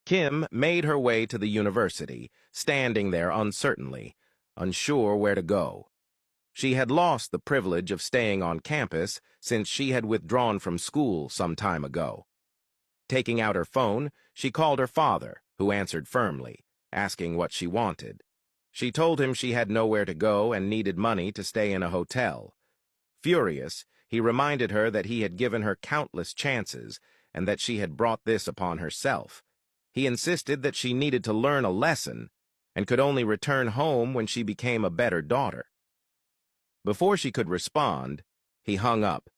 Kim made her way to the university, standing there uncertainly, unsure where to go. She had lost the privilege of staying on campus since she had withdrawn from school some time ago. Taking out her phone, she called her father, who answered firmly, asking what she wanted. She told him she had nowhere to go and needed money to stay in a hotel. Furious, he reminded her that he had given her countless chances and that she had brought this upon herself. He insisted that she needed to learn a lesson and could only return home when she became a better daughter. Before she could respond, he hung up.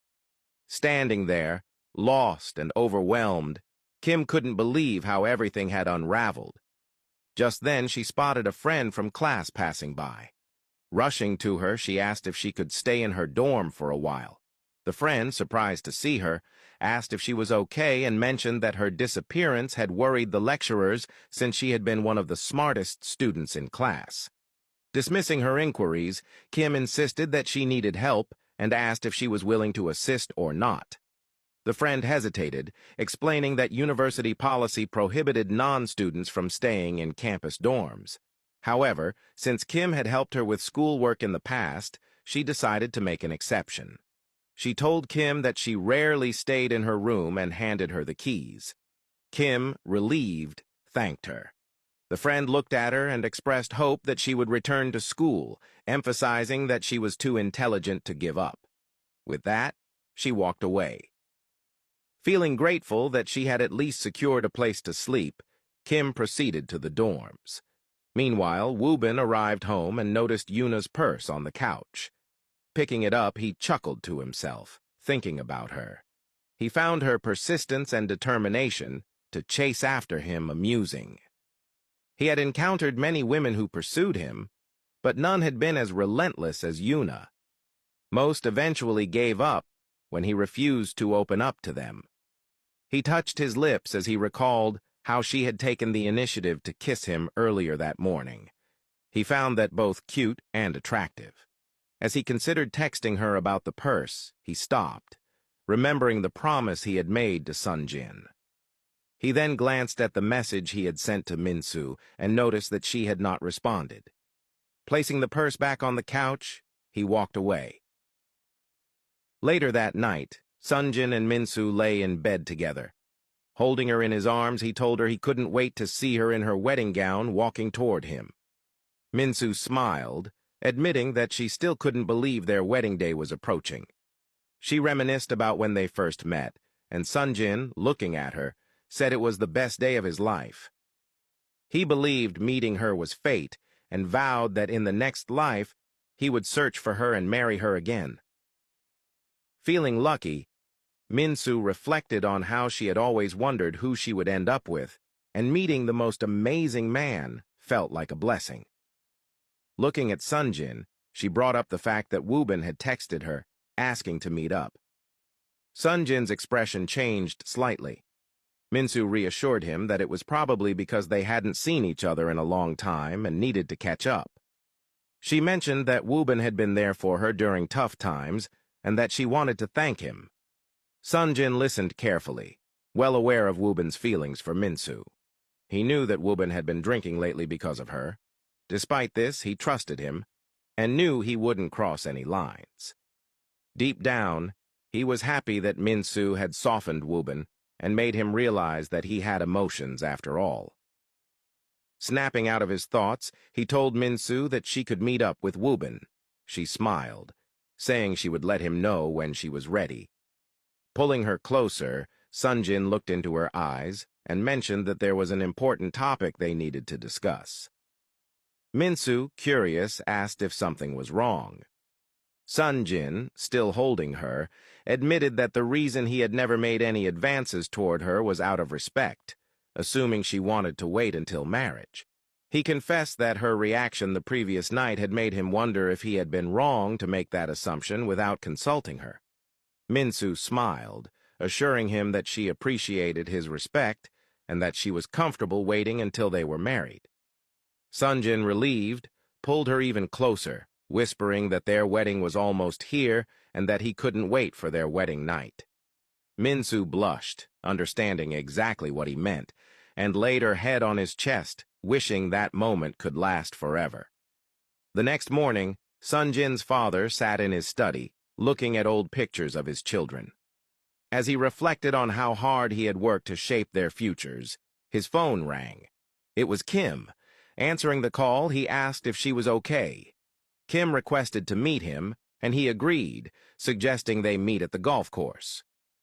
Standing there, lost and overwhelmed, Kim couldn't believe how everything had unraveled. Just then, she spotted a friend from class passing by. Rushing to her, she asked if she could stay in her dorm for a while. The friend, surprised to see her, asked if she was okay and mentioned that her disappearance had worried the lecturers since she had been one of the smartest students in class. Dismissing her inquiries, Kim insisted that she needed help and asked if she was willing to assist or not. The friend hesitated, explaining that university policy prohibited non-students from staying in campus dorms. However, since Kim had helped her with schoolwork in the past, she decided to make an exception. She told Kim that she rarely stayed in her room and handed her the keys. Kim, relieved, thanked her. The friend looked at her and expressed hope that she would return to school, emphasizing that she was too intelligent to give up. With that, she walked away. Feeling grateful that she had at least secured a place to sleep, Kim proceeded to the dorms. Meanwhile, Woobin arrived home and noticed Yuna's purse on the couch. Picking it up, he chuckled to himself, thinking about her. He found her persistence and determination to chase after him amusing. He had encountered many women who pursued him, but none had been as relentless as Yuna. Most eventually gave up when he refused to open up to them. He touched his lips as he recalled how she had taken the initiative to kiss him earlier that morning. He found that both cute and attractive. As he considered texting her about the purse, he stopped, remembering the promise he had made to Sunjin. He then glanced at the message he had sent to Minsu and noticed that she had not responded. Placing the purse back on the couch, he walked away. Later that night, Sunjin and Minsu lay in bed together. Holding her in his arms, he told her he couldn't wait to see her in her wedding gown walking toward him. Minsu smiled, admitting that she still couldn't believe their wedding day was approaching. She reminisced about when they first met, and Sunjin, looking at her, said it was the best day of his life. He believed meeting her was fate and vowed that in the next life he would search for her and marry her again. Feeling lucky, Minsu reflected on how she had always wondered who she would end up with, and meeting the most amazing man felt like a blessing. Looking at Sunjin, she brought up the fact that Woobin had texted her, asking to meet up. Sunjin's expression changed slightly. Minsu reassured him that it was probably because they hadn't seen each other in a long time and needed to catch up. She mentioned that Woobin had been there for her during tough times and that she wanted to thank him. Sunjin listened carefully, well aware of Woobin's feelings for Minsu. He knew that Woobin had been drinking lately because of her. Despite this, he trusted him and knew he wouldn't cross any lines. Deep down, he was happy that Minsu had softened Woobin and made him realize that he had emotions after all. Snapping out of his thoughts, he told Minsu that she could meet up with Woobin. She smiled, saying she would let him know when she was ready. Pulling her closer, Sunjin looked into her eyes and mentioned that there was an important topic they needed to discuss. Minsu, curious, asked if something was wrong. Sunjin, still holding her, admitted that the reason he had never made any advances toward her was out of respect, assuming she wanted to wait until marriage. He confessed that her reaction the previous night had made him wonder if he had been wrong to make that assumption without consulting her. Minsu smiled, assuring him that she appreciated his respect and that she was comfortable waiting until they were married. Sunjin, relieved, pulled her even closer, whispering that their wedding was almost here and that he couldn't wait for their wedding night. Minsu blushed, understanding exactly what he meant, and laid her head on his chest, wishing that moment could last forever. The next morning, Sunjin's father sat in his study, looking at old pictures of his children. As he reflected on how hard he had worked to shape their futures, his phone rang. It was Kim. Answering the call, he asked if she was okay. Kim requested to meet him, and he agreed, suggesting they meet at the golf course.